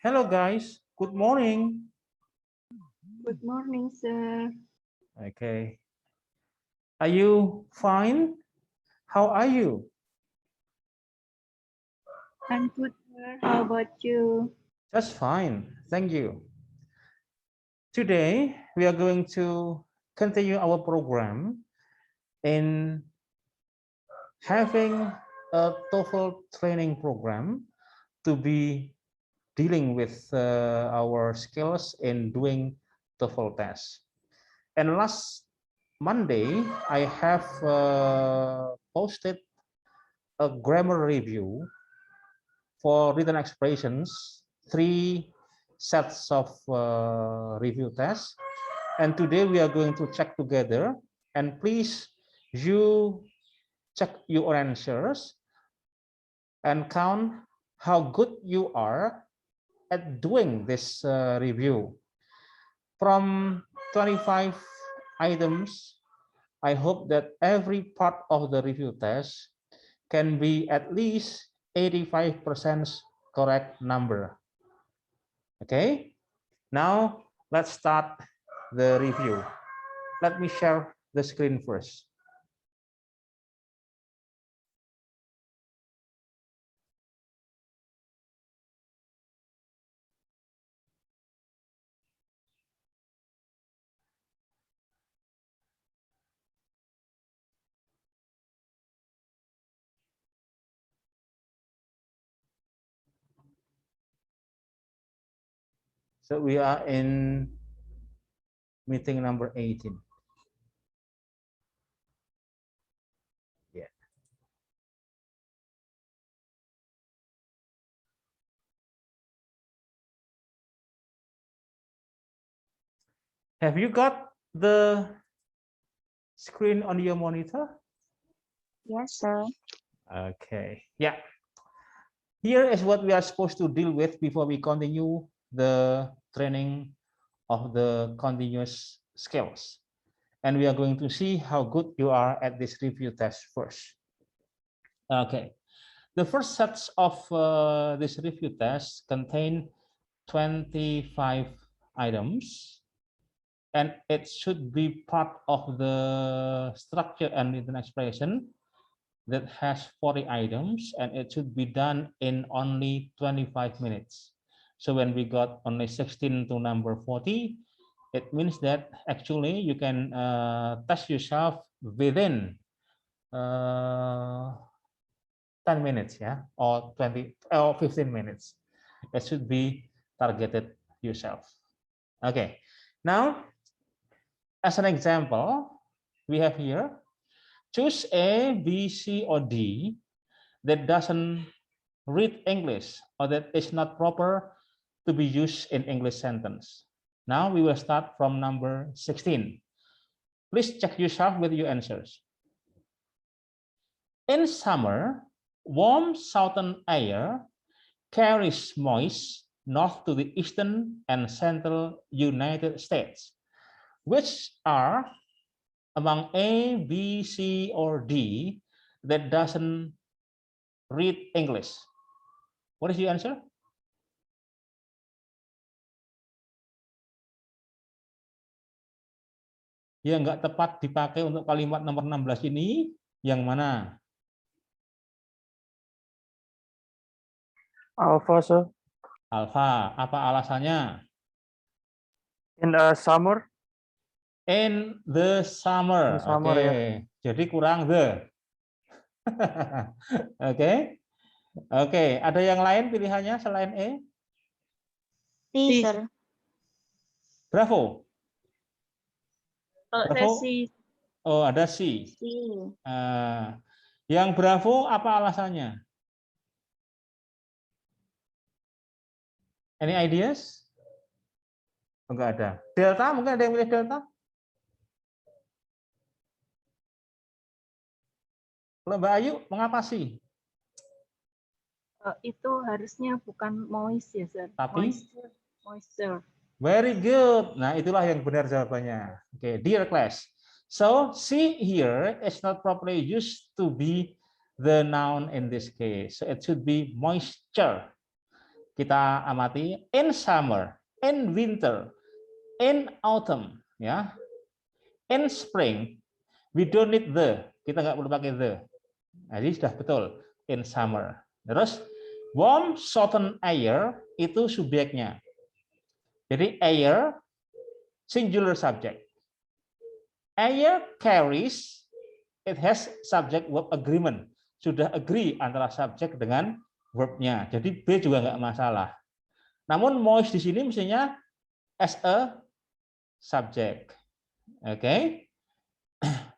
Hello guys, good morning. Good morning, sir. Okay. Are you fine? How are you? I'm good, sir. How about you? Just fine. Thank you. Today we are going to continue our program in having a TOEFL training program to be dealing with our skills in doing TOEFL tests. And last Monday, I have posted a grammar review for written expressions, 3 sets of review tests. And today we are going to check together. And please, you check your answers and count how good you are at doing this review. From 25 items, I hope that every part of the review test can be at least 85% correct number. Okay, now let's start the review. Let me share the screen first. So we are in meeting number 18. Yeah. Have you got the screen on your monitor? Yes, sir. Okay. Yeah. Here is what we are supposed to deal with before we continue the training of the continuous skills. And we are going to see how good you are at this review test first. Okay. The first sets of this review test contain 25 items, and it should be part of the structure and written expression that has 40 items, and it should be done in only 25 minutes. So when we got only 16 to number 40, it means that actually you can test yourself within 10 minutes, yeah, or 20 or 15 minutes. It should be targeted yourself. Okay, now as an example, we have here, choose A, B, C, or D that doesn't read English or that is not proper to be used in English sentence. Now we will start from number 16. Please check yourself with your answers. In summer, warm southern air carries moist north to the eastern and central United States, which are among A, B, C, or D that doesn't read English. What is your answer? Yang nggak tepat dipakai untuk kalimat nomor 16 ini, yang mana? Alpha, sir. Alpha. Apa alasannya? In summer. In the summer. Summer, Oke. ya. Jadi kurang the. Oke. Oke. Ada yang lain pilihannya selain E? C, sir. Bravo. Saya Bravo. C. Oh, ada C. C. Yang bravo apa alasannya? Any ideas? Enggak ada. Delta, mungkin ada yang pilih delta? Kalau Mbak Ayu, mengapa sih? Itu harusnya bukan moist ya, sir. Tapi? Moisture. Very good. Nah, itulah yang benar jawabannya. Oke, dear class. So, see here is not properly used to be the noun in this case. So, it should be moisture. kita amati in summer, in winter, in autumn, ya, in spring. We don't need the, kita nggak perlu pakai the. Jadi sudah betul in summer. Terus warm southern air itu subjeknya. Jadi air singular subject. Air carries, it has subject verb agreement. Sudah agree antara subjek dengan verbnya. Jadi B juga nggak masalah. Namun moist di sini mestinya as a subject. Oke. Okay.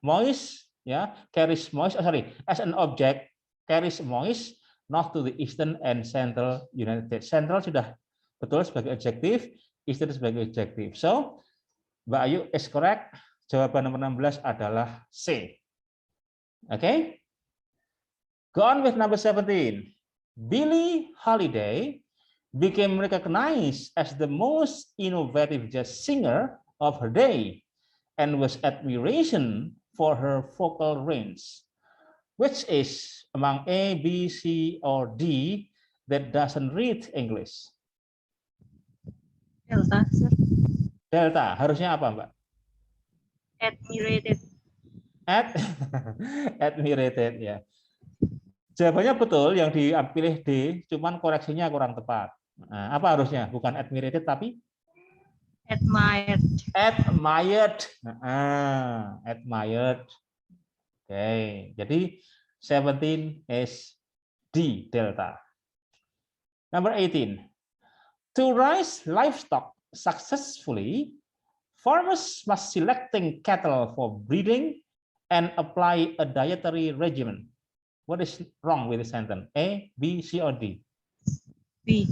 Moist ya, carries moist, as an object carries moist north to the eastern and central United States. Central sudah betul sebagai adjektif, eastern sebagai adjektif. So, Mbak Ayu is correct. Jawaban nomor 16 adalah C. Oke. Okay? Go on with number 17. Billie Holiday became recognized as the most innovative jazz singer of her day and was admiration for her vocal range. Which is among A, B, C, or D that doesn't read English? Delta, sir. Delta, harusnya apa, Mbak? Admirated. Admirated, ya. Jawabannya betul, yang dipilih D, cuman koreksinya kurang tepat. Nah, apa harusnya? Bukan admirated, tapi? Admired. Admired. Admired. Oke, jadi 17 is D, delta. Number 18. To raise livestock successfully, farmers must selecting cattle for breeding and apply a dietary regimen. What is wrong with the sentence? A, B, C, or D? B.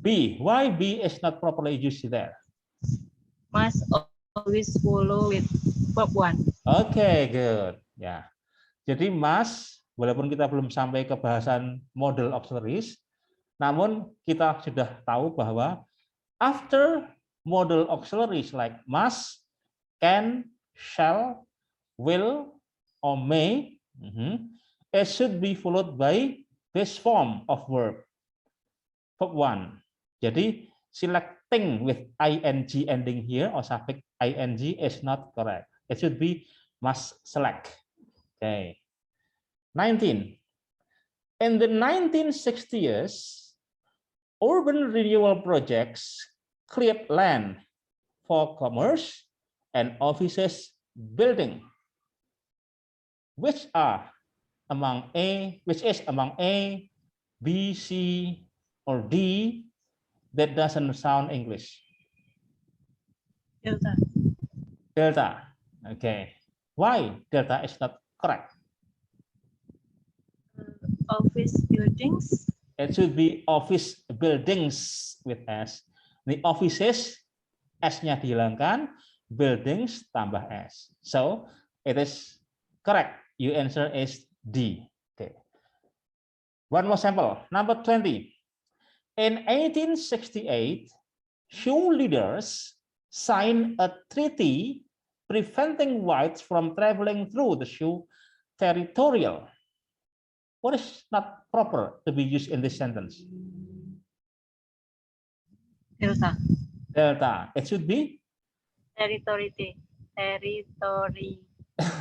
B. Why B is not properly used there? Must always follow with verb 1. Okay, good. Ya. Jadi must, walaupun kita belum sampai ke bahasan model auxiliaries, namun kita sudah tahu bahwa after model auxiliaries like must, can, shall, will, or may, it should be followed by this form of verb. Verb 1. Jadi selecting with ing ending here or suffix ing is not correct. It should be must select. Okay. 19. In the 1960s, urban renewal projects cleared land for commerce and offices building, which is among A, B, C, or D that doesn't sound English? Delta. Delta. Okay. Why Delta is not correct? Office buildings. It should be office buildings with S. The offices, S-nya dihilangkan, buildings tambah S. So, it is correct. Your answer is D. Okay. One more sample. Number 20. In 1868, Sioux leaders signed a treaty preventing whites from traveling through the Sioux territorial. What is not proper to be used in this sentence? Delta. Delta. It should be? Territory. Territory.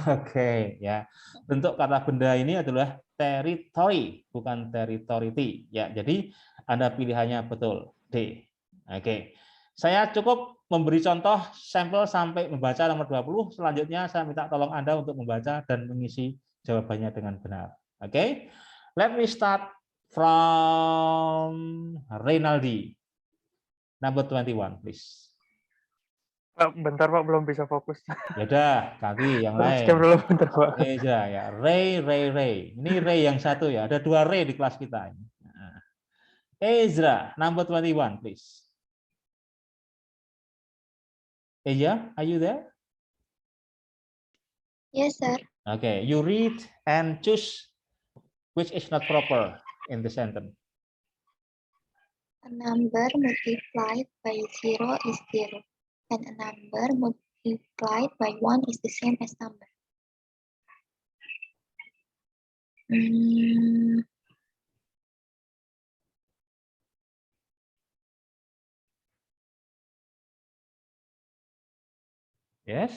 Oke, ya. Bentuk kata benda ini adalah territory, bukan territory. Ya, jadi Anda pilihannya betul, D. Oke. Saya cukup memberi contoh sampel sampai membaca nomor 20. Selanjutnya saya minta tolong Anda untuk membaca dan mengisi jawabannya dengan benar. Oke. Let me start from Reynaldi. Number 21, please. Pak, bentar Pak, belum bisa fokus. Ya udah, ganti yang lain. Skip dulu bentar Pak. Reza ya, Ray. Ini Ray yang satu ya. Ada 2 Ray di kelas kita. Ezra, number 21, please. Ezra, are you there? Yes, sir. Okay, you read and choose which is not proper in the sentence. A number multiplied by 0 is 0, and a number multiplied by 1 is the same as number. Yes.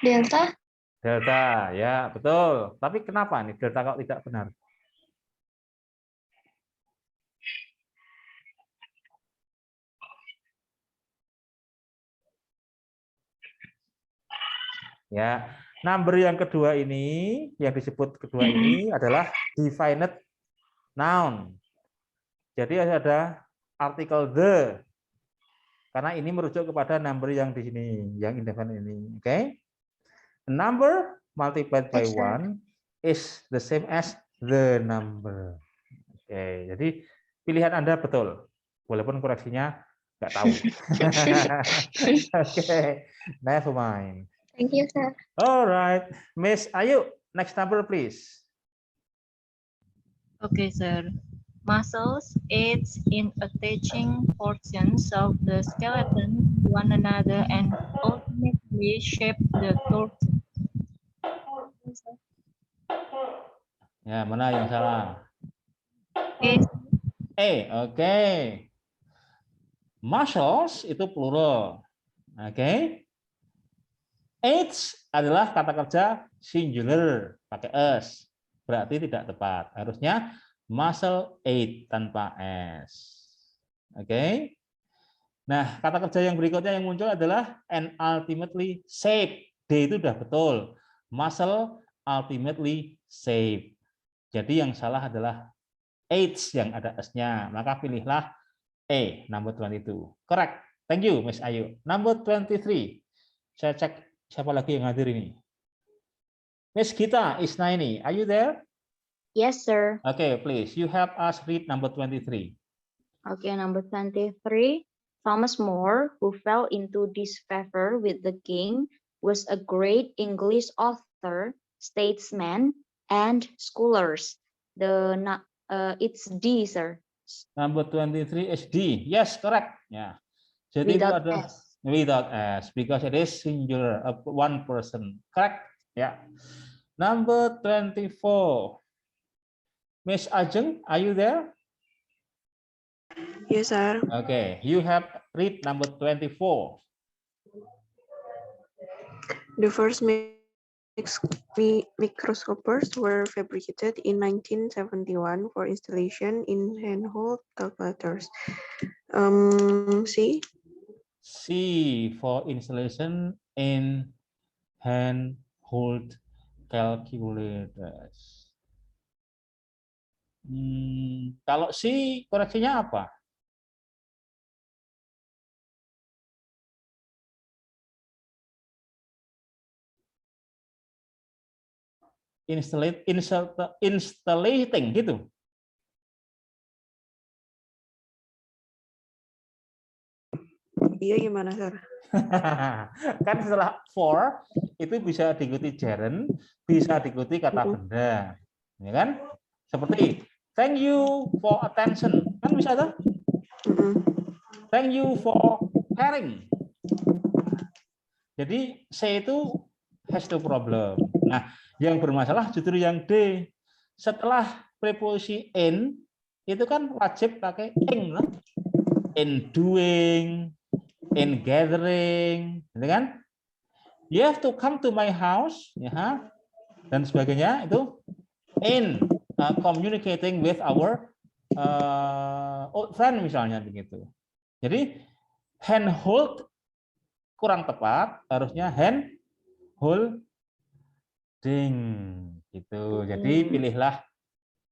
Delta. Delta, ya betul. Tapi kenapa nih delta kalau tidak benar? Ya, number yang kedua ini, yang disebut kedua ini adalah definite noun. Jadi ada artikel the, karena ini merujuk kepada number yang di sini, yang indefinite ini. Oke? A number multiplied by Yes, sir. 1 is the same as the number. Oke, jadi pilihan Anda betul, walaupun koreksinya nggak tahu. Oke, never mind. Thank you, sir. Alright, Miss Ayu, next number please. Okay, sir. Muscles aids in attaching portions of the skeleton to one another and ultimately shape the torso. Ya, mana yang salah? Okay, Oke. Muscles itu plural. Oke. Aids adalah kata kerja singular pakai s. Berarti tidak tepat. Harusnya muscle aid tanpa s. Oke. Nah, kata kerja yang berikutnya yang muncul adalah and ultimately shape. D itu sudah betul. Muscle ultimately shape. Jadi yang salah adalah aids yang ada s-nya. Maka pilihlah A, number 22. Correct. Thank you, Miss Ayu. Number 23. Saya cek siapa lagi yang hadir ini. Miss Gita Isnaini, are you there? Yes, sir. Okay, please. You help us read number 23. Okay, number 23. Thomas More, who fell into disfavor with the king, was a great English author, statesman, and scholars. It's D, sir. Number 23 is D. Yes, correct. Ya. Jadi Without itu ada S. without S because it is singular, one person. Correct. Ya. Number 24. Miss Ajeng, are you there? Yes, sir. Okay, you have read number 24. The first microscopes were fabricated in 1971 for installation in handheld calculators. C. C for installation in handheld calculators. Kalau C koreksinya apa? Installating gitu. Iya gimana, sir? Kan setelah for itu bisa diikuti gerund, bisa diikuti kata benda, ya kan? Seperti thank you for attention, kan bisa tuh? Thank you for caring. Jadi C itu has no problem. Nah, yang bermasalah justru yang D. Setelah preposisi in itu kan wajib pakai ing, in doing, in gathering, gitu kan? You have to come to my house, ya, dan sebagainya itu in communicating with our old friend misalnya begitu. Jadi handhold kurang tepat, harusnya handholding gitu. Jadi pilihlah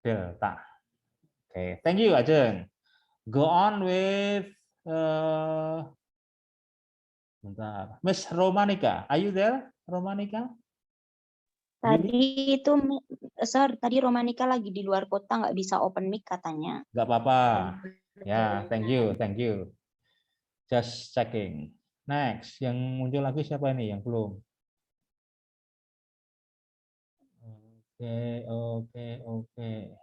delta. Oke, thank you Ajeng. Go on with bentar. Miss Romanika, are you there, Romanika? Tadi itu, sir, tadi Romanika lagi di luar kota, nggak bisa open mic katanya. Nggak apa-apa. Ya, thank you, thank you. Just checking. Next, yang muncul lagi siapa ini yang belum? Oke.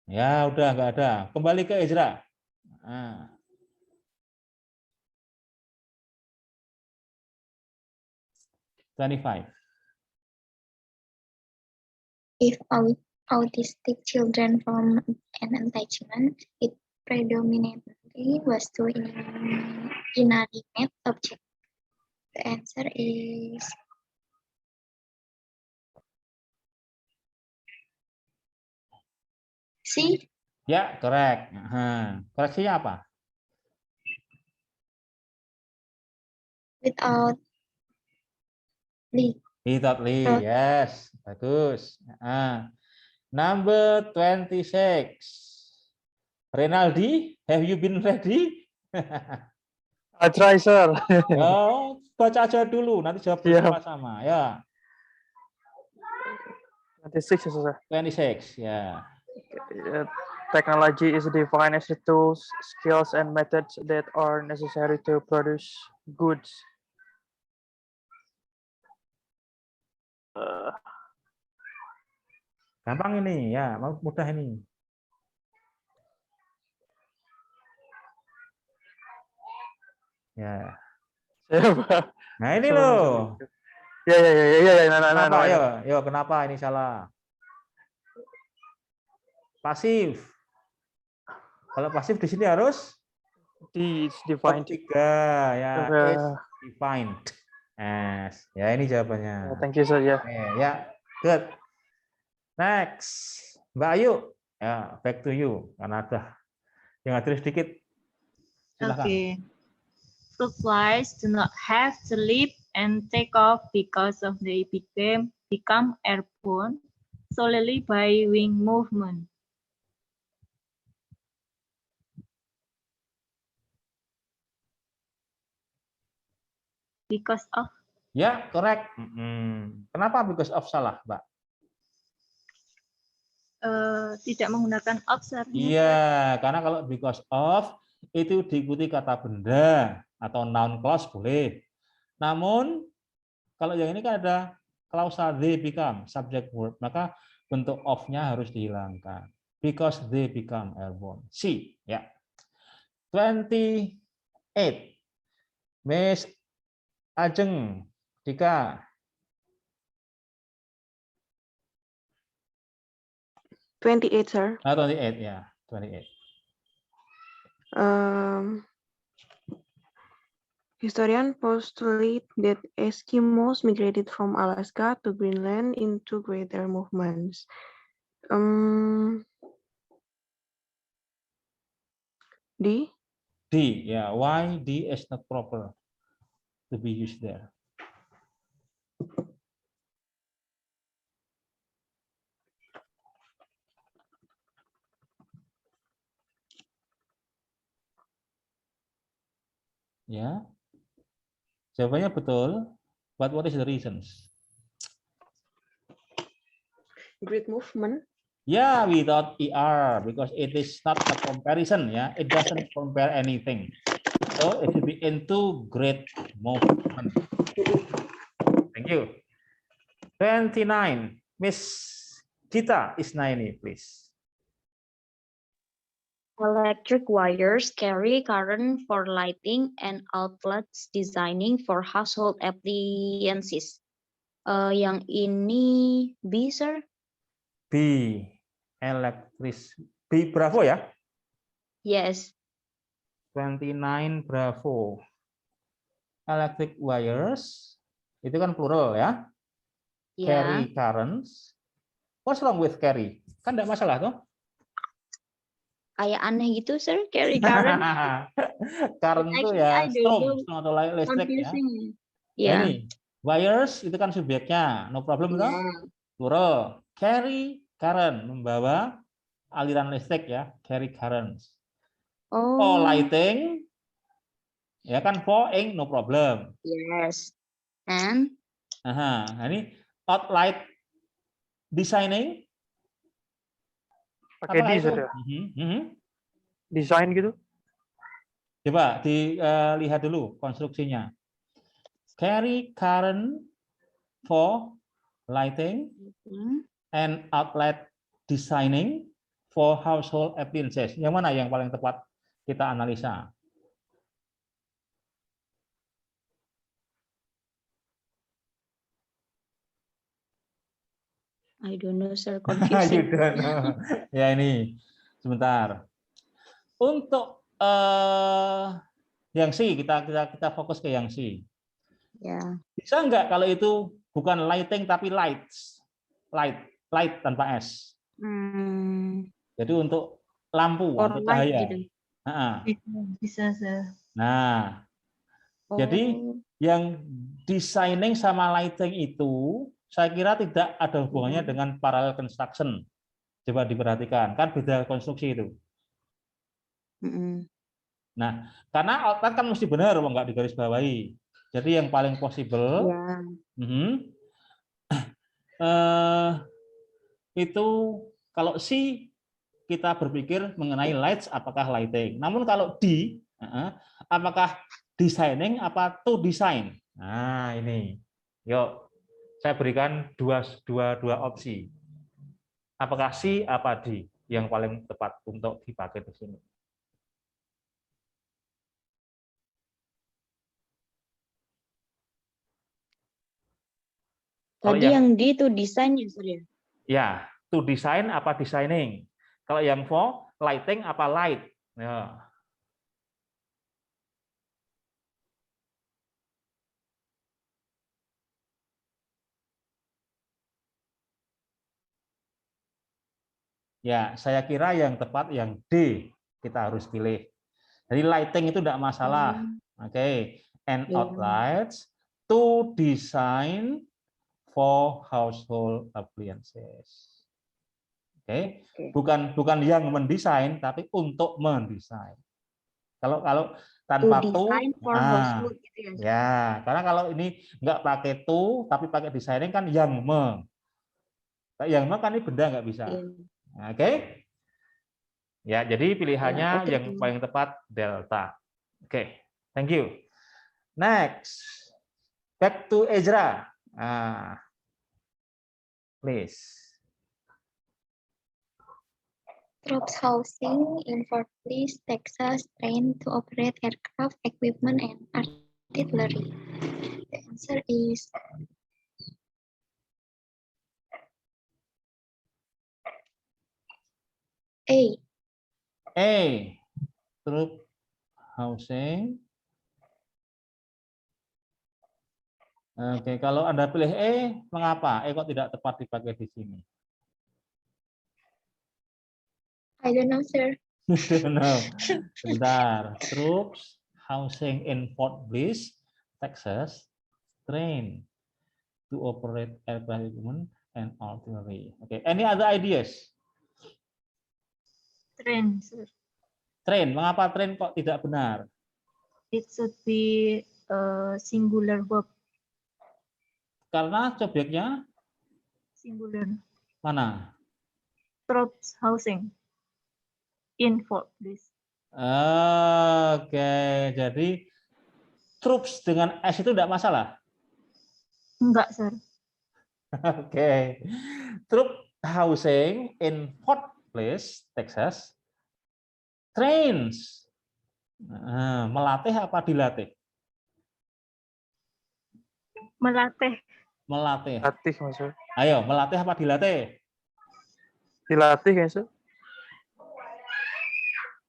Ya, udah nggak ada. Kembali ke Ezra. Nah. If autistic children form an attachment, it predominantly A was to inanimate object. The answer is C. Ya, correct. Nah, koreksinya apa? Without Lee. Without Lee, yes, bagus. Number 26. Renaldi, have you been ready? I try, sir. Oh, baca aja dulu, nanti jawab Siap. bersama-sama. Ya, 26 ya, sir. 26, ya. Technology is defined as the tools, skills, and methods that are necessary to produce goods. Gampang ini, ya, mudah ini. Ya. Siapa? Nah, ini loh. Ya. Kenapa? Yo, kenapa ini salah? Pasif. Kalau pasif di sini harus D is defined. tiga, ya. Okay. Is defined. Yes. Ya, ini jawabannya. Thank you, sir. Ya. Ya, good. Next, Mbak Ayu. Ya, back to you. Karena ada yang ada sedikit. Silakan. Okay. Fruit flies do not have to leap and take off because of they become airborne solely by wing movement. Because of Ya, correct. Kenapa because of salah, Mbak? tidak menggunakan of, sir. Iya, karena kalau because of itu diikuti kata benda atau noun clause boleh. Namun kalau yang ini kan ada klausa they become subject verb, maka bentuk of-nya harus dihilangkan. Because they become airborne. C, ya. 28. Miss Ajeng, Dika. 28, sir. 28, ya. 28. Historians postulate that Eskimos migrated from Alaska to Greenland into greater movements. D. D, ya. Why D is not proper to be used there? Ya, jawabannya betul. But what is the reasons? Great movement. Yeah, without ER because it is not a comparison. Yeah, it doesn't compare anything. So it should be into great movement. Thank you. 29. Miss Gita Isnaini, please. Electric wires carry current for lighting and outlets designing for household appliances. Yang ini B, sir? B. Electric. B, bravo ya. Yes. 29, bravo. Electric wires. Itu kan plural ya. Yeah. Carry currents. What's wrong with carry? Kan enggak masalah toh? Kayak aneh gitu, sir. Carry current. Current itu ya strom atau listrik ya. Ya. Ini wires itu kan subjeknya, no problem toh? Plural. Carry current, membawa aliran listrik ya, carry currents. For lighting, ya kan for ink, no problem. Yes. And? Ini outlight designing. Pakai D, sir. Desain gitu. Coba dilihat dulu konstruksinya. Carry current for lighting and outlet designing for household appliances. Yang mana yang paling tepat kita analisa? I don't know, sir. Confusing. You don't know. Ya ini, sebentar. Untuk yang C, kita fokus ke yang C. Ya. Bisa nggak kalau itu bukan lighting tapi lights, light tanpa S. Jadi untuk lampu Or atau light cahaya. gitu. Bisa, sir. Nah, jadi Oh. yang designing sama lighting itu saya kira tidak ada hubungannya dengan parallel construction. Coba diperhatikan, kan beda konstruksi itu. Nah, karena outline kan mesti benar, nggak digarisbawahi. Jadi yang paling possible Ya. itu kalau C kita berpikir mengenai lights apakah lighting. Namun kalau D apakah designing apa to design. Nah ini, yuk saya berikan dua opsi. Apakah C apa D yang paling tepat untuk dipakai di sini? Tadi yang D itu desainnya, Surya. Ya, to design apa designing. Kalau yang for lighting apa light. Ya. Ya, saya kira yang tepat yang D kita harus pilih. Jadi lighting itu tidak masalah. Oke, and outlets to design for household appliances. Oke, bukan yang mendesain tapi untuk mendesain. Kalau tanpa to, gitu ya, karena kalau ini nggak pakai to tapi pakai designing kan yang kan ini benda nggak bisa. Oke. Ya, jadi pilihannya yang paling tepat delta. Oke, thank you. Next, back to Ezra. Please. Troops housing in Fort Bliss, Texas, trained to operate aircraft, equipment, and artillery. The answer is A. Troop housing. Oke, kalau Anda pilih mengapa? Kok tidak tepat dipakai di sini? I don't know, sir. No. Bentar. Troops housing in Fort Bliss, Texas, trained to operate aircraft equipment and artillery. Okay. Any other ideas? Train, sir. Train. Mengapa train kok tidak benar? It should be a singular verb. Karena subjeknya Singular. mana? Troops housing in Fort Bliss. Oke, jadi troops dengan S itu tidak masalah? Enggak, sir. Oke. Troop housing in Fort Bliss, Texas, trains. Melatih apa dilatih? Melatih. Melatih. Latih, maksud. Ayo, melatih apa dilatih? Dilatih, ya, Sir.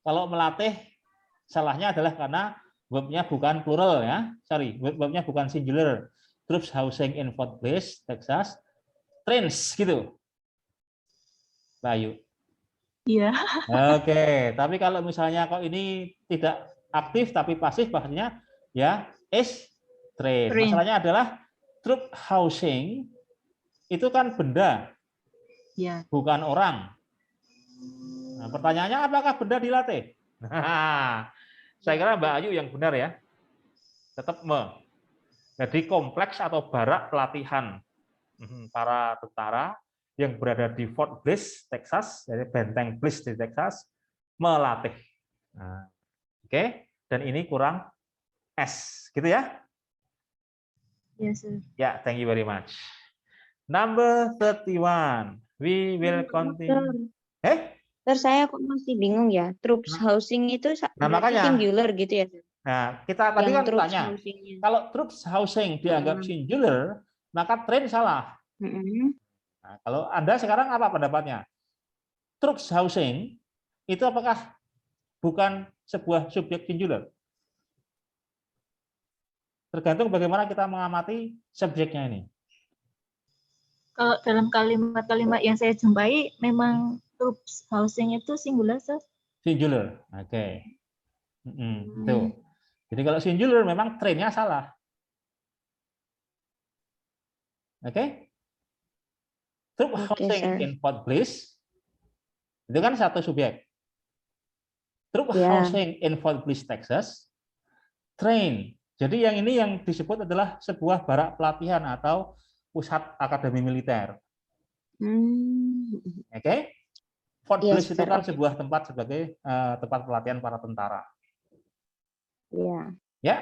Kalau melatih, salahnya adalah karena verbnya bukan plural ya. Sorry, verbnya bukan singular. Troops housing in Fort Bliss, Texas, trains gitu. Bayu. Iya. Oke, tapi kalau misalnya kok ini tidak aktif tapi pasif, bahasanya ya is train. Masalahnya adalah troop housing itu kan benda, ya, bukan orang. Nah, pertanyaannya apakah benda dilatih? Saya kira Mbak Ayu yang benar ya. Tetap Jadi kompleks atau barak pelatihan para tentara yang berada di Fort Bliss, Texas, jadi benteng Bliss di Texas, melatih. Nah, oke, dan ini kurang S, gitu ya? Yes, sir. Ya, thank you very much. Number 31, we will continue. Terus saya kok masih bingung ya, troops housing itu makanya, singular gitu ya? Nah, kita tadi kan tanya, kalau troops housing dianggap singular, maka train salah. Nah, kalau Anda sekarang apa pendapatnya? Troops housing itu apakah bukan sebuah subjek singular. Tergantung bagaimana kita mengamati subjeknya ini. Kalau dalam kalimat-kalimat yang saya jumpai, memang troops housing itu singular, Sir. Singular, oke. Tuh. Jadi kalau singular memang trainnya salah. Oke? Troop Oke, housing sir. in Fort Bliss itu kan satu subjek. Troop Ya. housing in Fort Bliss, Texas. Train. Jadi yang ini yang disebut adalah sebuah barak pelatihan atau pusat akademi militer. Oke? Fort Yes, Bliss itu sir. kan Oke. sebuah tempat sebagai tempat pelatihan para tentara. Ya. Ya?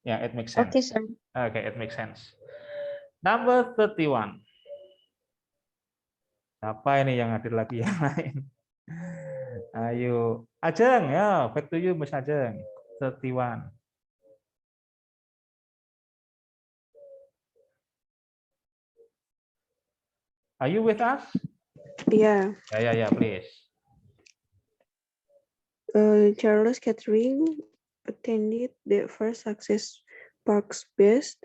Ya, it makes sense. Oke, sir. Oke, it makes sense. Number 31. Siapa ini yang hadir lagi yang lain? Ayo, Ajeng ya, back to you Mas Ajeng. 31. Are you with us? Yeah. Ya, please. Charles Kettering attended the first Success Parks-based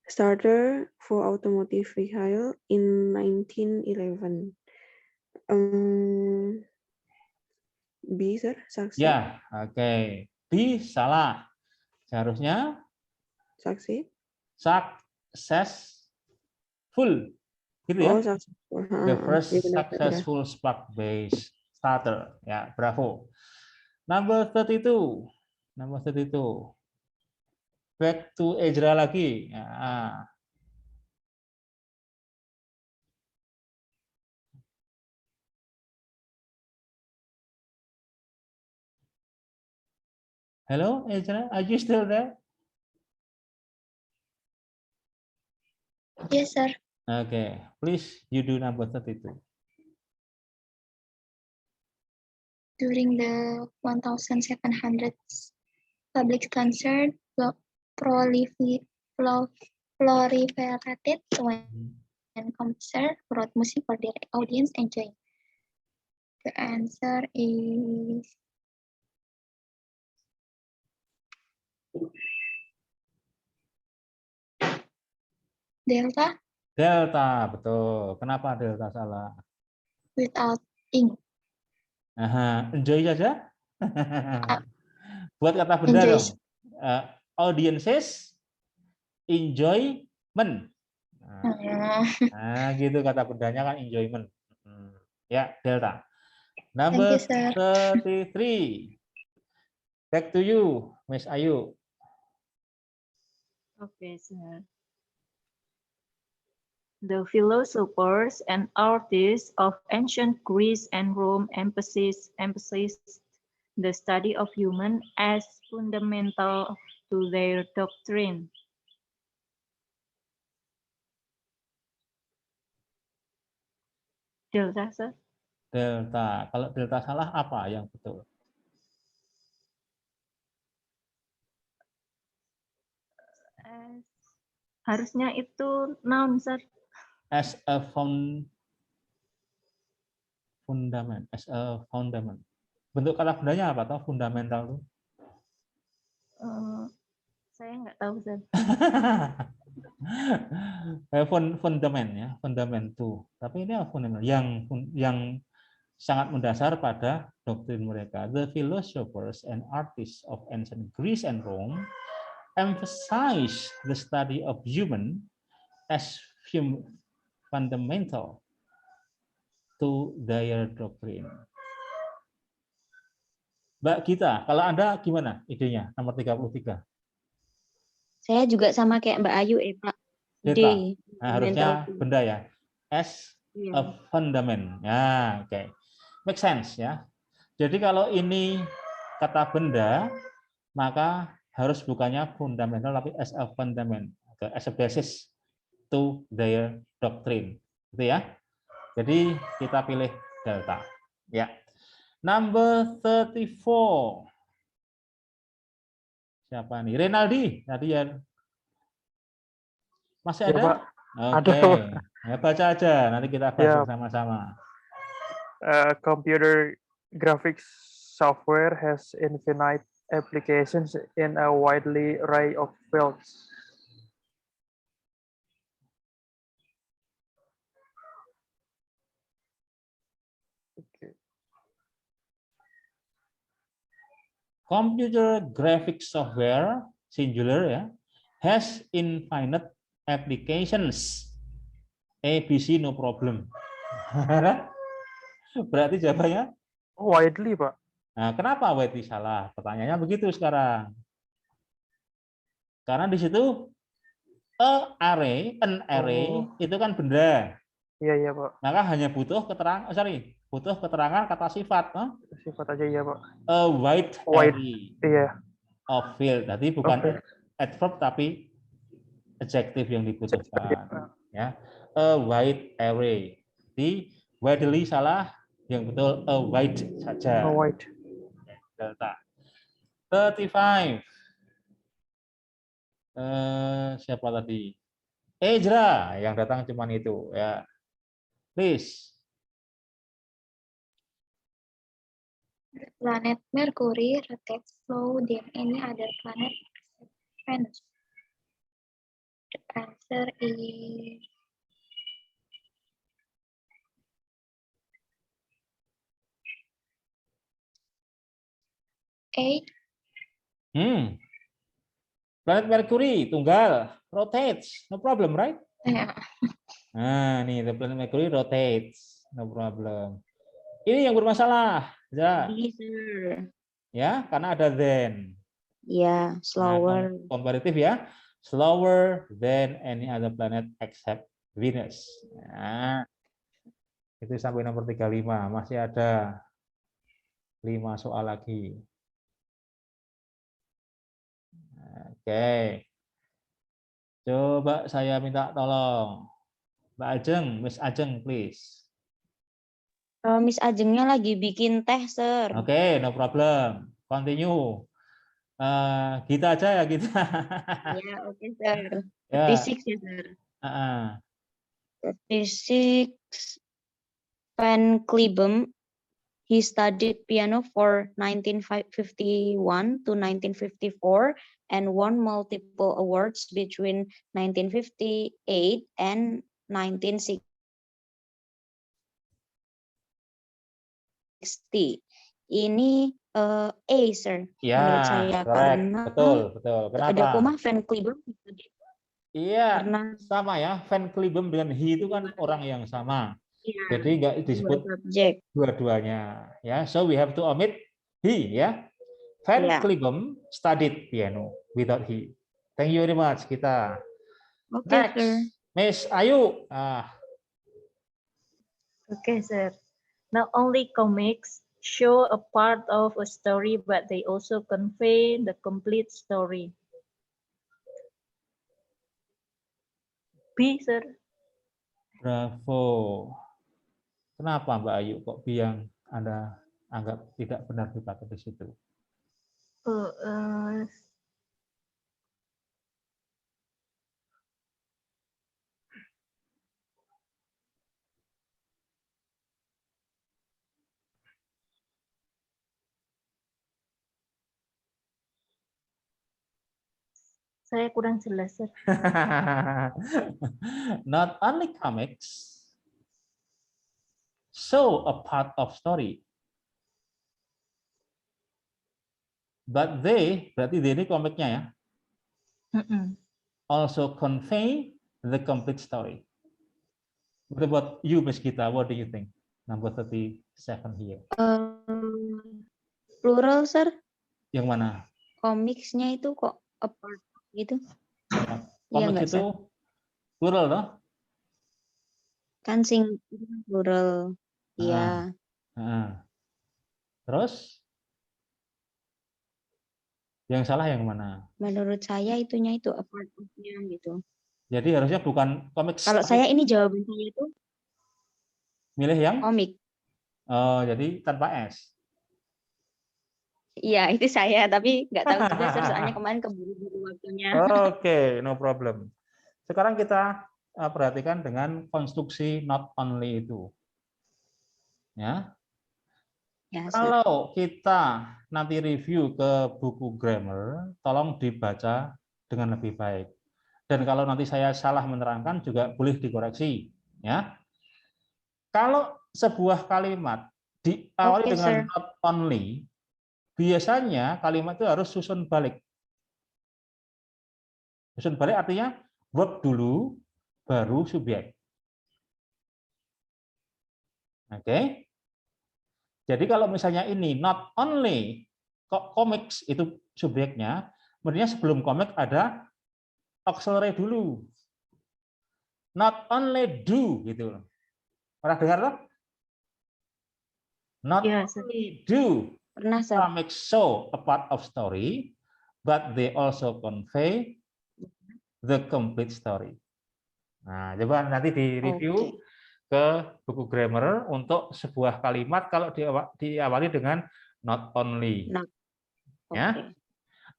starter for automotive vehicle in 1911. B, sir, saksi. Ya, oke. B salah. Seharusnya Saksi. successful. Gitu ya. Oh, saksi. The first Ya, benar, benar. successful spark-based starter. Ya, bravo. Number 32. Number 32. Back to Ezra lagi. Ya. Hello, Ezra, are you still there? Yes, sir. Okay, please you do number 32. During the 1700s, public concern proliferated when composer wrote music for their audience enjoying. The answer is delta Delta, betul. Kenapa delta salah? without ing. Aha, enjoy saja. Buat kata benda Enjoy. dong. Audiences enjoyment. Nah, gitu kata bendanya kan enjoyment. Ya, delta. Number Thank you, sir. 33. Back to you, Miss Ayu. Okay, sir. The philosophers and artists of ancient Greece and Rome emphasized the study of human as fundamental to their doctrine. Delta, sir. Delta. Kalau delta salah apa yang betul? Harusnya itu noun, sir. As a fundament, as a fundament. Bentuk kata bendanya apa? Tahu fundamental itu? Saya nggak tahu, sir. Fundament ya, fundamentu. Tapi ini fundamental yang sangat mendasar pada doktrin mereka. The philosophers and artists of ancient Greece and Rome emphasize the study of human as fundamental to their doctrine. Mbak Gita, kalau Anda gimana idenya? Nomor 33. Saya juga sama kayak Mbak Ayu, Pak. D. Delta. Nah, harusnya Fundamental. benda ya. S Iya. a fundament. Ya, oke. Make sense ya. Jadi kalau ini kata benda, maka harus bukannya fundamental tapi as a fundament, as a basis to their doctrine. Gitu ya. Jadi kita pilih delta. Ya. Number 34. Siapa nih? Renaldi. Tadi ya. Masih Ya, ada? Pak. Oke. Ada. Ya, baca aja. Nanti kita bahas Ya. bersama-sama. Computer graphics software has infinite applications in a widely array of fields. Okay. Computer graphics software singular ya has infinite applications. A, B, C, no problem. Berarti jawabannya? Widely, Pak. Nah, kenapa widely salah? Pertanyaannya begitu sekarang. Karena di situ an array itu kan benda. Iya, iya, Pak. Maka hanya butuh keterangan, butuh keterangan kata sifat. Sifat aja ya, Pak. A wide array Iya. of field. Jadi bukan Oke. adverb tapi adjektif yang dibutuhkan. Ya, a wide array. Di widely salah, yang betul a wide saja. Wide. Delta. 35. Siapa tadi? Ezra yang datang cuma itu ya. Please. The planet Mercury rotates slower than any other planet except Venus. The answer is A. Planet Mercury tunggal rotates, no problem, right? Ya. Nah, nih the planet Mercury rotates, no problem. Ini yang bermasalah, ya. B, sir. Ya, karena ada then. Yeah, slower. Nah, komparatif ya, slower than any other planet except Venus. Nah, itu sampai nomor 35, masih ada 5 soal lagi. Oke. Coba saya minta tolong. Mbak Ajeng, Miss Ajeng, please. Miss Ajengnya lagi bikin teh, sir. Oke, no problem. Continue. Kita aja ya, kita. Ya, oke, sir. Ya. 36 ya, sir. 36. Van Cliburn, he studied piano for 1951 to 1954 and won multiple awards between 1958 and 1960. Ini A, sir. Ya, Menurut saya correct. karena Betul. Kenapa? ada koma Van Cliburn. Iya, Karena sama ya. Van Cliburn dengan he itu kan orang yang sama. ya, Jadi nggak disebut subjek. dua-duanya. Ya, so we have to omit he. Ya, Van Ya. Cliburn studied piano without he. Thank you very much. Kita Oke, next, sir. Miss Ayu. Okay, sir. Not only comics show a part of a story, but they also convey the complete story. B, sir. Bravo. Kenapa Mbak Ayu kok biang Anda anggap tidak benar dipakai di situ? Saya kurang jelas, sir. Not only comics show a part of story, but they, berarti they ini komiknya ya, also convey the complete story. What about you, Miss Gita? What do you think? Number 37 here. Plural, sir. Yang mana? Komiksnya itu kok a part gitu? Iya Komik nggak, itu sir? plural, loh. Kan plural. Iya. Terus? Yang salah yang mana? Menurut saya itunya itu a part of-nya gitu. Jadi harusnya bukan komik. Kalau saya ini jawaban saya itu milih yang komik. Oh, jadi tanpa S. Iya, itu saya, tapi nggak tahu juga, sir, soalnya kemarin keburu-buru waktunya. Oke, no problem. Sekarang kita perhatikan dengan konstruksi not only itu. Ya. Ya, sir. Kalau kita nanti review ke buku grammar, tolong dibaca dengan lebih baik. Dan kalau nanti saya salah menerangkan juga boleh dikoreksi, ya. Kalau sebuah kalimat diawali Oke, dengan sir. not only, biasanya kalimat itu harus susun balik. Susun balik artinya verb dulu, baru subjek. Oke. Jadi kalau misalnya ini not only comics itu subjeknya, kemudian sebelum komik ada auxiliary dulu. Not only do gitu. Pernah dengar loh? Not Iya, sir. only do Pernah, sir. comics show a part of story, but they also convey the complete story. Nah, coba nanti di review ke buku grammar untuk sebuah kalimat kalau diawali dengan not only. Not. Ya. Oke.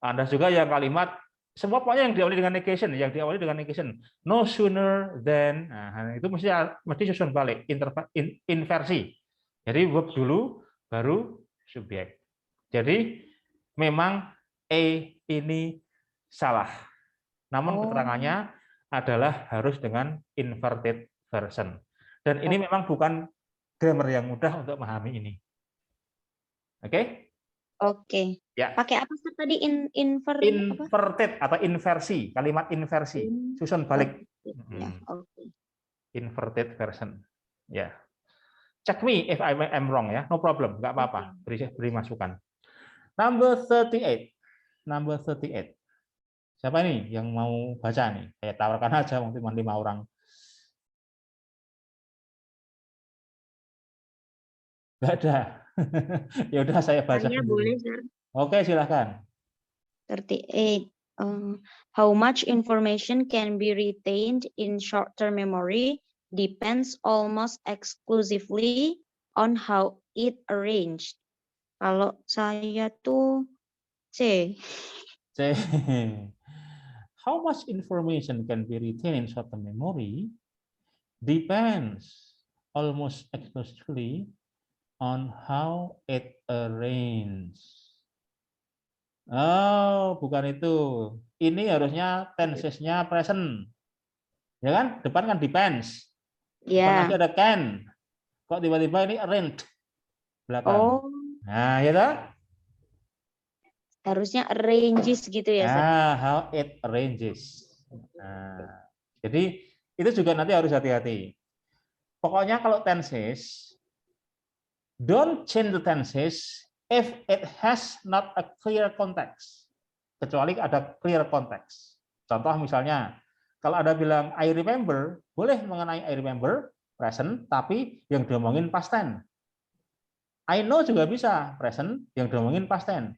Ada juga yang kalimat semua pokoknya yang diawali dengan negation, no sooner than, nah, itu mesti susun balik, inversi. Jadi verb dulu baru subjek. Jadi memang ini salah. Namun keterangannya adalah harus dengan inverted version. Dan ini memang bukan grammar yang mudah untuk memahami ini. Oke? Oke. Ya. Pakai apa sih tadi apa? Inverted atau inversi, kalimat inversi, susun balik. Ya, oke. Inverted version. Ya. Check me if I'm wrong ya, no problem, nggak apa-apa. Beri masukan. Number 38. Number 38. Siapa ini yang mau baca nih? Saya tawarkan aja mungkin 5 orang. Nggak ada. Ya udah saya baca Saya sendiri. boleh, sir. Oke, silakan. 38. How much information can be retained in short-term memory depends almost exclusively on how it arranged. Kalau saya tuh C. How much information can be retained in short-term memory depends almost exclusively on how it arranged. Oh, bukan itu. Ini harusnya tenses-nya present. Ya kan? Depan kan depends. Ya. Depan ada can. Kok tiba-tiba ini arranged belakang. Oh. Nah, ya toh? Harusnya arranges gitu ya, sir. How it arranges. Nah, jadi itu juga nanti harus hati-hati. Pokoknya kalau tenses, don't change the tenses if it has not a clear context. Kecuali ada clear context. Contoh misalnya, kalau ada bilang I remember, boleh mengenai I remember, present, tapi yang diomongin past tense. I know juga bisa, present, yang diomongin past tense.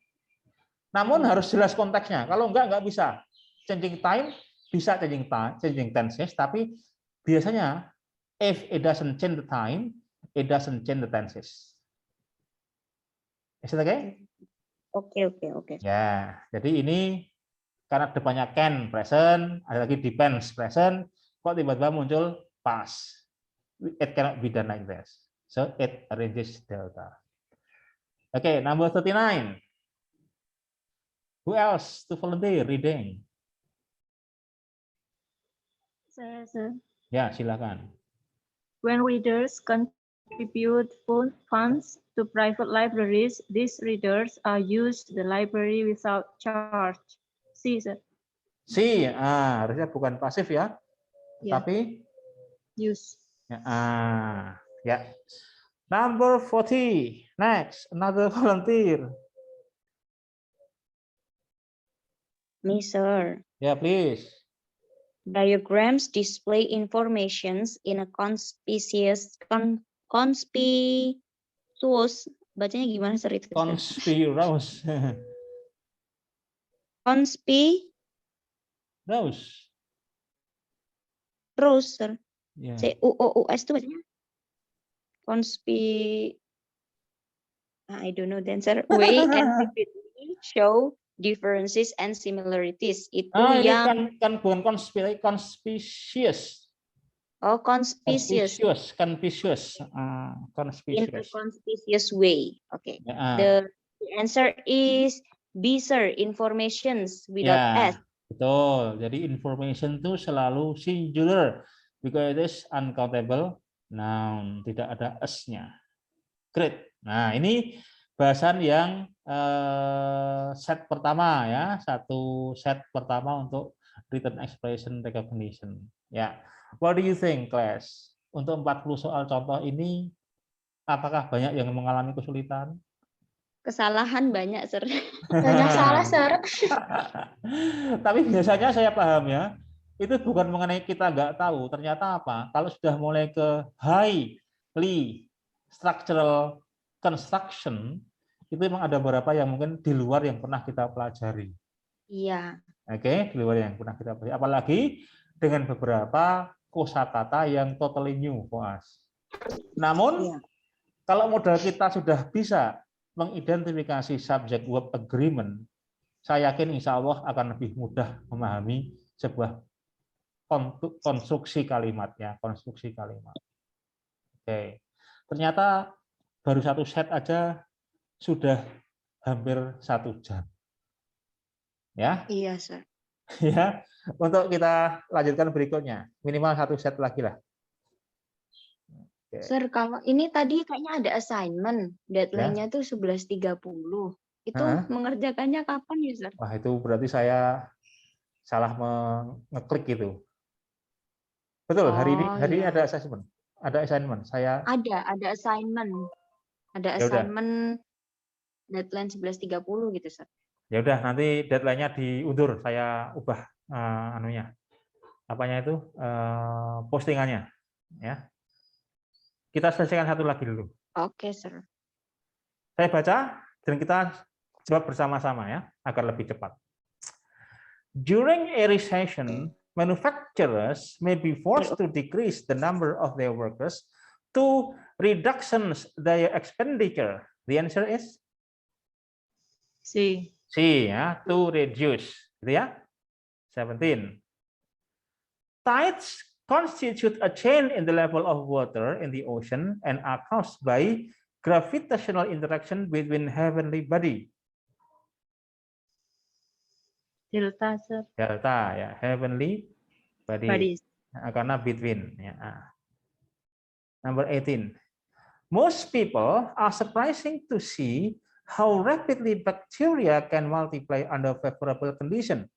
Namun harus jelas konteksnya. Kalau enggak bisa. Changing time bisa changing tenses, tapi biasanya if it doesn't change the time, it doesn't change the tenses. Is it okay? Oke. Ya, jadi ini karena depannya can present, ada lagi depends present, kok tiba-tiba muncul past. It cannot be done like this. So it arranges delta. Okay, number 39. Who else to volunteer reading? Saya, sir. Ya, silakan. When readers contribute funds to private libraries, these readers are used the library without charge. C, sir. C, harusnya bukan pasif ya, Ya. tapi Use. ya. Number 40. Next, another volunteer. Me, sir. Ya, please. Diagrams display informations in a conspicuous, bacanya gimana, sir? Itu, Conspirous. Rose, sir. Ya. C-U-O-U-S itu bacanya. I don't know then, sir. Way and repeatedly show differences and similarities. Itu Ini yang kan bukan conspicious. Oh, conspicuous. Conspicuous. In a Conspicuous. conspicuous way. Okay. Ya, The answer is B, sir. Informations without ya, S. betul. Jadi information itu selalu singular because it is uncountable noun, tidak ada s-nya. Great. Nah, ini bahasan yang set pertama ya, satu set pertama untuk written expression recognition. Ya, what do you think, class? Untuk 40 soal contoh ini, apakah banyak yang mengalami kesulitan? Kesalahan banyak, sir. Banyak salah, Sir. Tapi biasanya saya paham ya, itu bukan mengenai kita nggak tahu. Ternyata apa? Kalau sudah mulai ke highly structural construction, itu memang ada beberapa yang mungkin di luar yang pernah kita pelajari. Iya. Oke, di luar yang pernah kita pelajari. Apalagi dengan beberapa kosakata yang totally new for us. Namun, Iya. kalau modal kita sudah bisa mengidentifikasi subject verb agreement, saya yakin insya Allah akan lebih mudah memahami sebuah konstruksi kalimatnya, konstruksi kalimat. Oke, ternyata baru satu set aja sudah hampir 1 jam. Ya, Iya, sir. ya. Untuk kita lanjutkan berikutnya, minimal 1 set lagi lah. Oke. Sir, kalau ini tadi kayaknya ada assignment. Deadline-nya tuh 11.30. Itu Hah? mengerjakannya kapan ya, sir? Wah, itu berarti saya salah ngeklik itu. Betul, hari ini iya. ada assignment. Ada assignment. Saya Ada assignment. Ada Ya udah. assignment deadline 11.30 gitu, sir. Ya udah, nanti deadline-nya diundur, saya ubah anunya. Apanya itu? Postingannya, ya. Kita selesaikan satu lagi dulu. Oke, sir. Saya baca dan kita jawab bersama-sama ya, agar lebih cepat. During a recession, manufacturers may be forced to decrease the number of their workers to reductions their expenditure. The answer is C. C, ya, to reduce, gitu ya. 17. Tides constitute a change in the level of water in the ocean and are caused by gravitational interaction between heavenly body. Delta, sir. Delta, ya, heavenly body. Bodies. Nah, karena between, ya. Number 18. Most people are surprising to see how rapidly bacteria can multiply under favorable condition.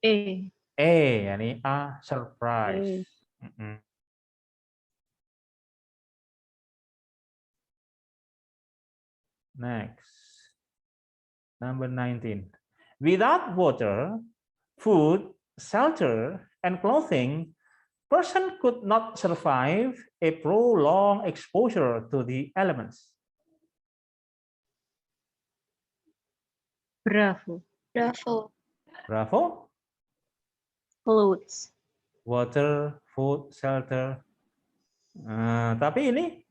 A. Yani A, surprise. Next. Number 19. Without water, food, shelter, and clothing, person could not survive a prolonged exposure to the elements. Bravo. Bravo. Bravo. Clothes. Water, food, shelter. Tapi ini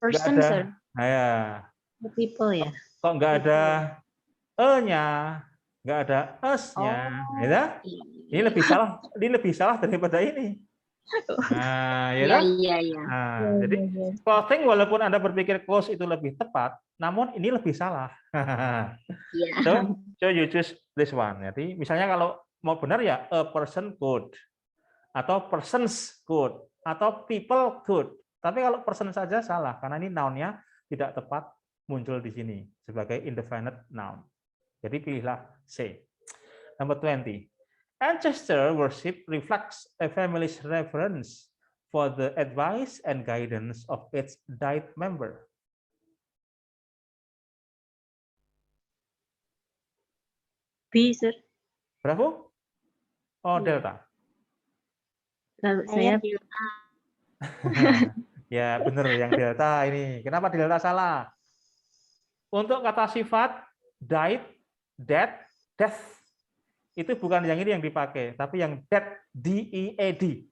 Person, nggak ada. sir. Ya. The people ya. Kok nggak ada e-nya, nggak ada s-nya, ya? Ini lebih salah daripada ini. Nah, ya kan? Iya. Nah, jadi clothing walaupun Anda berpikir clothes itu lebih tepat, namun ini lebih salah. Iya. So you choose this one. Jadi misalnya kalau mau benar ya a person could, atau persons could, atau people could. Tapi kalau person saja salah karena ini noun-nya tidak tepat muncul di sini sebagai indefinite noun. Jadi pilihlah C. Number 20. Ancestor worship reflects a family's reverence for the advice and guidance of its died member. B, sir. Bravo? Oh, delta. Lalu saya Ya, benar yang delta ini. Kenapa delta salah? Untuk kata sifat died, dead, death, itu bukan yang ini yang dipakai, tapi yang dead, D-E-A-D.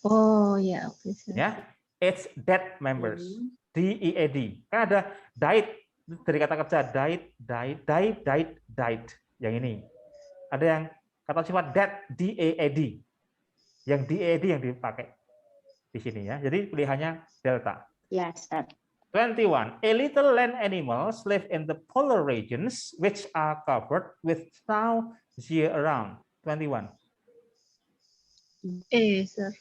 Oh ya, oke. Ya, it's dead members, D-E-A-D. Kan ada died dari kata kerja died. Yang ini. Ada yang Kata sifat that, DAAD. Yang DAAD yang dipakai di sini ya. Jadi pilihannya delta. Yes, sir. 21. A little land animals live in the polar regions which are covered with snow year round. 21. Sir.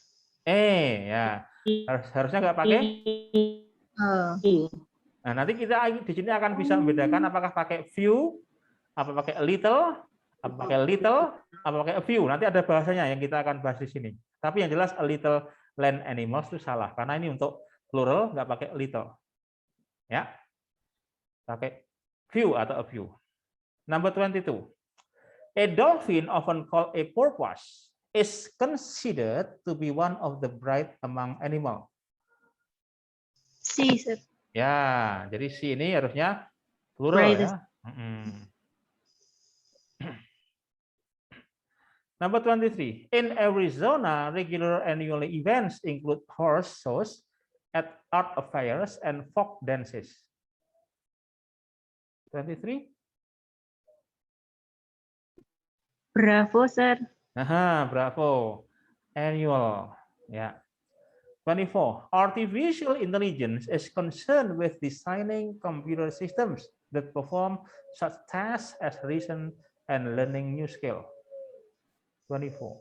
Ya. Harusnya nggak pakai. Nah, nanti kita di sini akan bisa membedakan apakah pakai few, apa pakai a little, apa pakai little, apa pakai a few. Nanti ada bahasanya yang kita akan bahas di sini. Tapi yang jelas a little land animals itu salah karena ini untuk plural nggak pakai little. Ya. Pakai few atau a few. Number 22. A dolphin, often called a porpoise, is considered to be one of the bright among animal. C, sir. Ya, jadi si ini harusnya plural Brightest. ya. Number 23. In Arizona, regular annual events include horse shows, at art affairs, and folk dances. 23. Bravo, sir. Aha, bravo. Annual. Ya. 24. Artificial intelligence is concerned with designing computer systems that perform such tasks as reason and learning new skill. 24.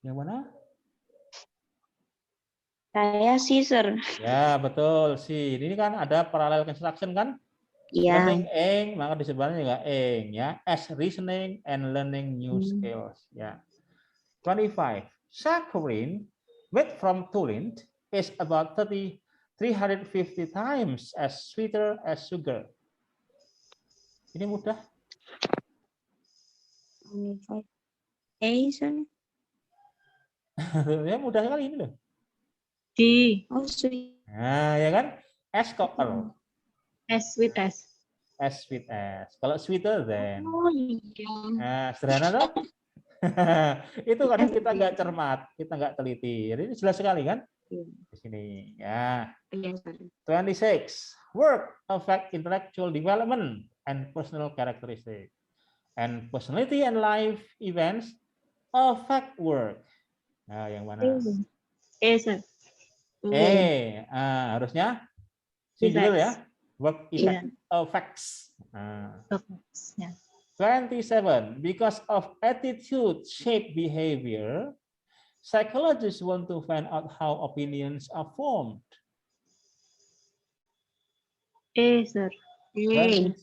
Yang mana? Saya sih, sir. Ya, betul sih. Ini kan ada parallel construction kan? Iya. Learning eng, maka di sebelahnya juga eng ya. As reasoning and learning new skills ya. 25. Saccharin made from turin is about 350 times as sweeter as sugar. Ini mudah. Sir. Ya mudah sekali ini loh. D. Oh, sweet. Nah, ya kan? As copper. As sweet as. As sweet as. Kalau sweeter than. Oh, iya. Nah, sederhana toh? Itu kadang kita nggak cermat, kita nggak teliti. Jadi ini jelas sekali kan? Di sini ya. Iya, sir. 26. Work affect intellectual development and personal characteristics. And personality and life events affect work. Nah, yang mana? Sir. Harusnya singular ya. Work effect affects. Yeah. 27. Because of attitude shape behavior, psychologists want to find out how opinions are formed. Sir. 27.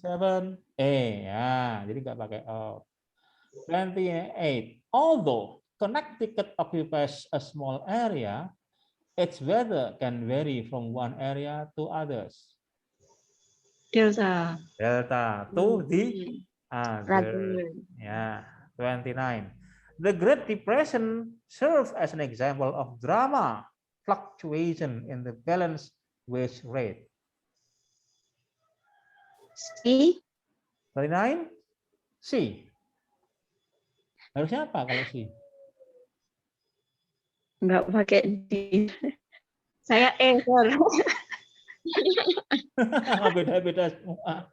Ya, jadi nggak pakai of. 28. Although Connecticut occupies a small area, its weather can vary from one area to others. Delta. Delta to the other. Ya, 29. The Great Depression serves as an example of drama fluctuation in the balance wage rate. C. 39. C. Harusnya apa kalau C? Nggak pakai D. Saya sir. Beda-beda semua.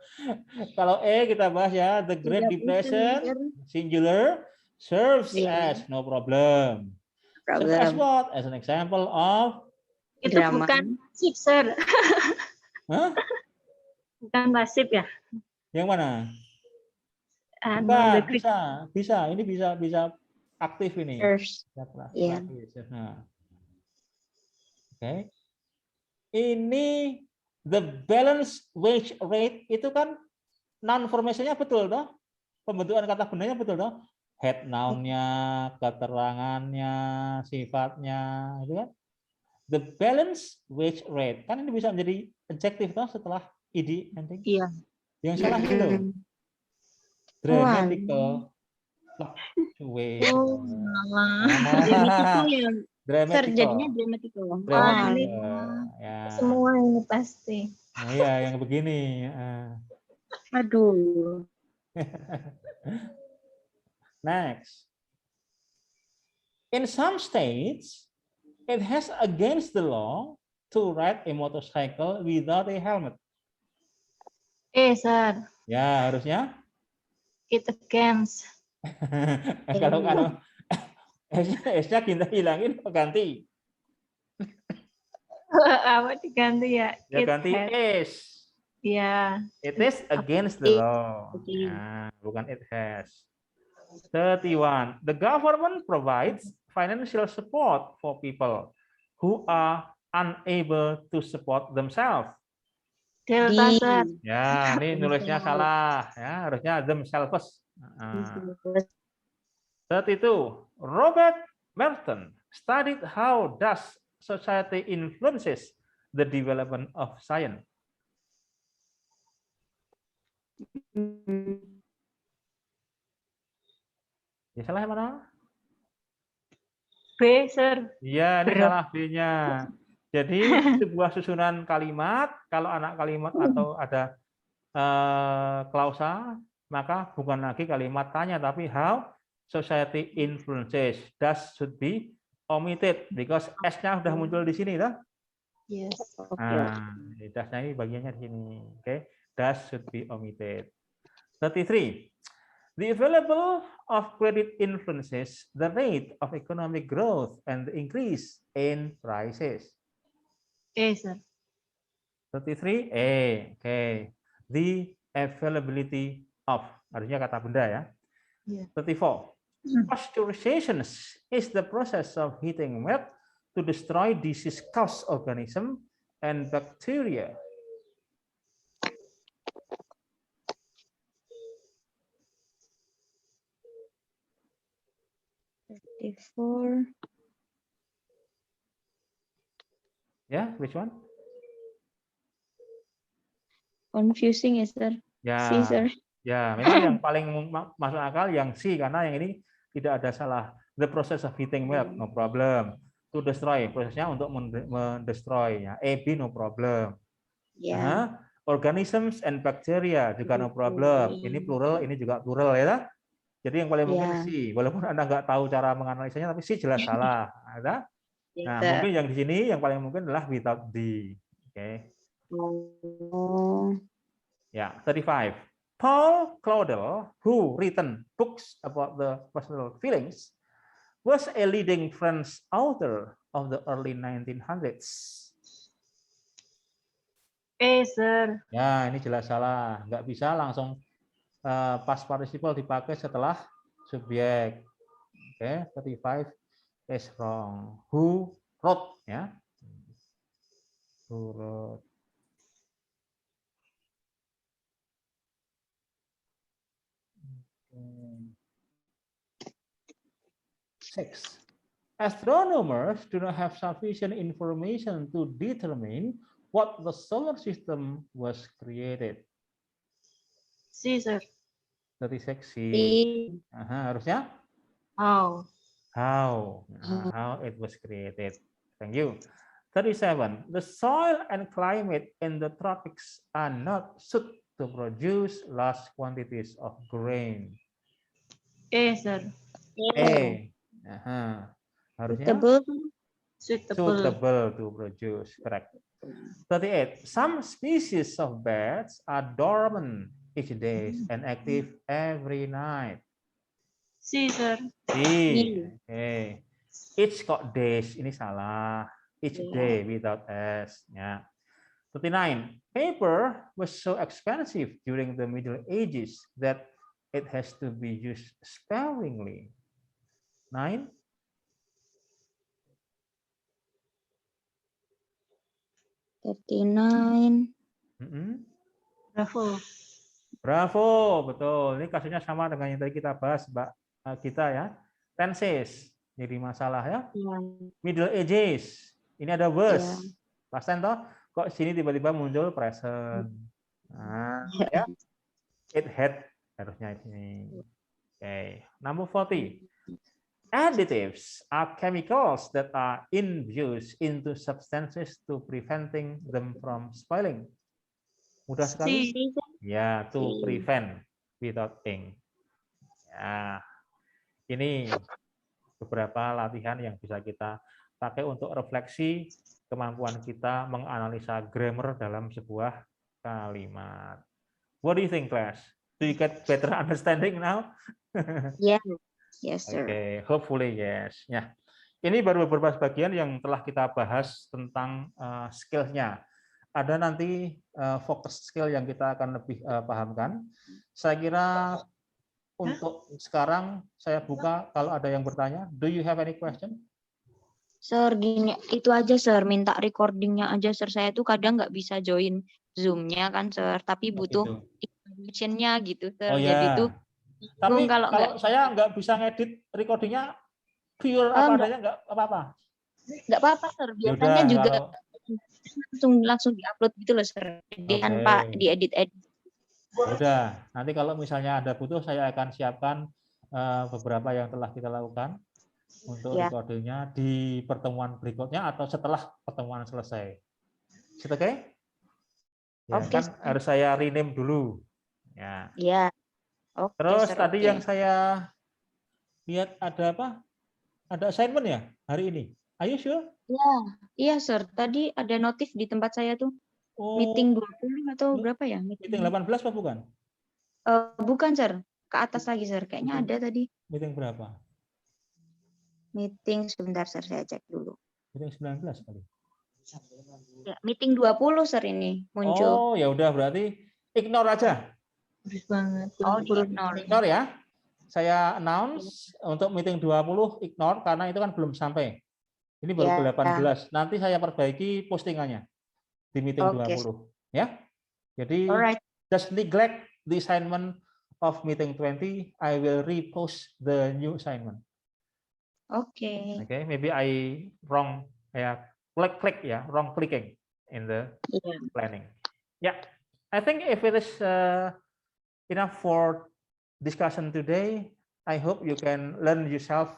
Kalau kita bahas ya, the Great Depression, singular, serves as no problem. Serves as what? As an example of Itu drama. bukan pasif, sir. Hah? Bukan pasif ya? Yang mana? The Greek. Bisa. Ini bisa aktif ini. Iya. Oke. Ini the balance wage rate itu kan noun formation-nya betul toh? Pembentukan kata benarnya betul toh? Head noun-nya, keterangannya, sifatnya, itu kan? The balance wage rate kan ini bisa menjadi adjective toh setelah ed ending. Iya. Yang salah itu dramatical fluctuation. Dramatical ya. Sir, jadinya dramatical. dramatical. Ya. Semua ini pasti. Nah, iya, yang begini. Aduh. Next. In some states, it has against the law to ride a motorcycle without a helmet. Sir. Ya, harusnya. It against. Kalau S-nya kita hilangin ganti. Apa diganti ya? Ya It ganti had. is. Ya. It is against the law. Ya, bukan it has. 31. The government provides financial support for people who are unable to support themselves. Delta, Sir. Ya, ini nulisnya salah. Ya, harusnya themselves. 32. Robert Merton studied how does society influences the development of science. Ya, salah yang mana? B, Sir. Iya, ini Berat. salah B-nya. Jadi sebuah susunan kalimat, kalau anak kalimat atau ada klausa, maka bukan lagi kalimat tanya, tapi how society influences. Does should be omitted because S-nya sudah muncul di sini, dah. Yes. Nah, dasnya ini bagiannya di sini. Oke, does should be omitted. 33. The available of credit influences the rate of economic growth and the increase in prices. A, Sir. 33 okay. The availability of, harusnya kata benda ya. Yeah. 34. Pasteurization is the process of heating milk to destroy disease-caused organisms and bacteria. Ya, which one? Confusing, is there? Ya, Caesar. ya, memang yang paling masuk akal yang C karena yang ini tidak ada salah. The process of heating milk, no problem. To destroy, prosesnya untuk mendestroy. Ya. A, B, no problem. Yeah. Organisms and bacteria juga no problem. Ini plural, ini juga plural ya. Jadi yang paling mungkin C, walaupun Anda nggak tahu cara menganalisanya, tapi C jelas salah. Ada? Nah, mungkin yang di sini yang paling mungkin adalah without D. Oke. Ya, 35. Paul Claudel, who written books about the personal feelings, was a leading French author of the early 1900s. Sir. Ya, ini jelas salah. Nggak bisa langsung past participle dipakai setelah subjek. Oke, 35 is wrong. Who wrote, ya? Who wrote. Six. Astronomers do not have sufficient information to determine what the solar system was created. C, Sir. 36 C. Harusnya How. How it was created. Thank you. 37. The soil and climate in the tropics are not suited to produce large quantities of grain. A, Sir. Harusnya suitable to produce. Correct. 38. Some species of bats are dormant each day and active every night. C, Sir. Okay. Each kok days, ini salah. Each day without S. Ya. 39. Paper was so expensive during the Middle Ages that it has to be used sparingly. 9. 39. Bravo, betul. Ini kasusnya sama dengan yang tadi kita bahas, Mbak kita ya. Tenses, jadi masalah ya. Middle Ages, ini ada was. Past tense toh, kok sini tiba-tiba muncul present. Nah, ya. It had, harusnya ini. Okay. Number 40. Additives are chemicals that are infused into substances to preventing them from spoiling. Mudah sekali. Ya, to prevent without ink. Ya, ini beberapa latihan yang bisa kita pakai untuk refleksi kemampuan kita menganalisa grammar dalam sebuah kalimat. What do you think, class? Do you get better understanding now? Yeah. Yes, sir. Okay, hopefully yes. Ya, ini baru beberapa bagian yang telah kita bahas tentang skill-nya. Ada nanti fokus skill yang kita akan lebih pahamkan. Saya kira untuk sekarang saya buka kalau ada yang bertanya. Do you have any question? Sir, gini, itu aja, Sir. Minta recordingnya aja, Sir. Saya tuh kadang nggak bisa join Zoom-nya kan, Sir. Tapi butuh Gitu. information-nya gitu, Sir. Oh Jadi ya. tuh Tapi bingung kalau nggak saya nggak bisa ngedit recordingnya pure apa adanya, nggak apa-apa. nggak apa-apa, Sir. Ya Biasanya udah, juga kalau langsung diupload gitu loh, Sir. Jadi Oke. tanpa diedit-edit. ya udah, nanti kalau misalnya ada butuh saya akan siapkan beberapa yang telah kita lakukan untuk Ya. recordingnya di pertemuan berikutnya atau setelah pertemuan selesai. Is it okay? Ya, Oke, kan Sir. harus saya rename dulu. Ya. Ya. Oke, Terus Sir. tadi Oke. yang saya lihat ada apa? Ada assignment ya hari ini? Are you sure? Ya, iya, Sir. Tadi ada notif di tempat saya tuh. Oh, Meeting 20 atau berapa ya? meeting 18 apa bukan? Bukan, Sir. Ke atas lagi, Sir. Kayaknya Meeting- ada tadi. Meeting berapa? Meeting sebentar, Sir. Saya cek dulu. Meeting 19 kali. Ya, meeting 20, Sir, ini muncul. Oh, ya udah berarti ignore aja. Oh, di-ignore. Ignore ya. Saya announce untuk meeting 20 ignore karena itu kan belum sampai. Ini baru Ya. 18. Nanti saya perbaiki postingannya di meeting Oke. 20 ya. Jadi Alright. just neglect the assignment of meeting 20. I will repost the new assignment. Oke. Okay, maybe I wrong click wrong clicking in the Iya. planning. Yeah, I think if it is enough for discussion today, I hope you can learn yourself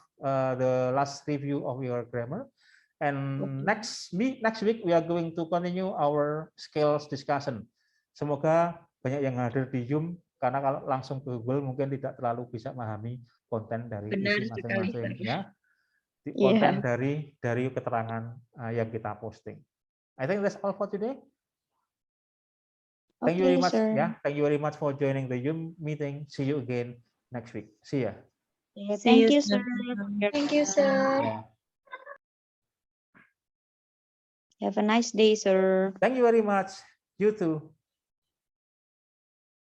the last review of your grammar. And next week we are going to continue our skills discussion. Semoga banyak yang hadir di Zoom karena kalau langsung ke Google mungkin tidak terlalu bisa memahami konten dari Benar isi sekali, masing-masing Sir. ya. Iya. Konten dari keterangan yang kita posting. I think that's all for today. Thank you very much. Sir. Yeah, thank you very much for joining the Zoom meeting. See you again next week. See ya. Yeah, thank you, Sir. Thank you, sir. Yeah. Have a nice day, Sir. Thank you very much. You too.